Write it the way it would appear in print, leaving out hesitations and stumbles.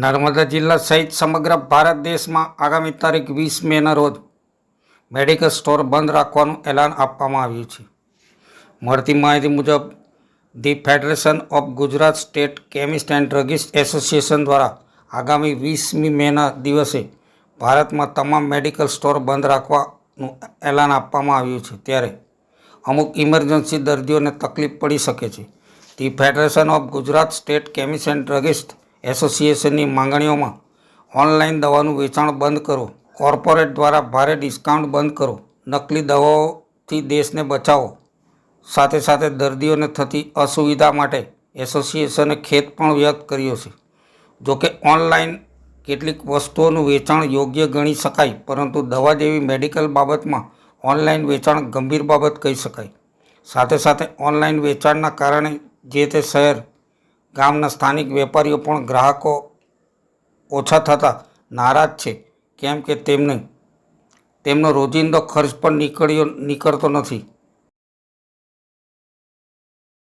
નર્મદા જિલ્લા સહિત સમગ્ર ભારત દેશમાં આગામી તારીખ 20 મેના રોજ મેડિકલ સ્ટોર બંધ રાખવાનું એલાન આપવામાં આવ્યું છે. મળતી માહિતી મુજબ the federation of Gujarat state chemist and druggist association દ્વારા આગામી 20મી મેના દિવસે ભારતમાં તમામ મેડિકલ સ્ટોર બંધ રાખવાનું એલાન આપવામાં આવ્યું છે. ત્યારે અમુક ઇમરજન્સી દર્દીઓને તકલીફ પડી શકે છે. The federation of Gujarat state chemist and druggist એસોસિએશનની માંગણીઓમાં ઓનલાઈન દવાનું વેચાણ બંધ કરો, કોર્પોરેટ દ્વારા ભારે ડિસ્કાઉન્ટ બંધ કરો, નકલી દવાઓથી દેશને બચાવો, સાથે સાથે દર્દીઓને થતી અસુવિધા માટે એસોસિએશને ખેદ પણ વ્યક્ત કર્યો છે. જોકે ઓનલાઈન કેટલીક વસ્તુઓનું વેચાણ યોગ્ય ગણી શકાય, પરંતુ દવા જેવી મેડિકલ બાબતમાં ઓનલાઈન વેચાણ ગંભીર બાબત કહી શકાય. સાથે સાથે ઓનલાઈન વેચાણના કારણે જે તે શહેર ગામના સ્થાનિક વેપારીઓ પણ ગ્રાહકો ઓછા થતાં નારાજ છે, કેમ કે તેમનો રોજિંદો ખર્ચ પણ નીકળતો નથી.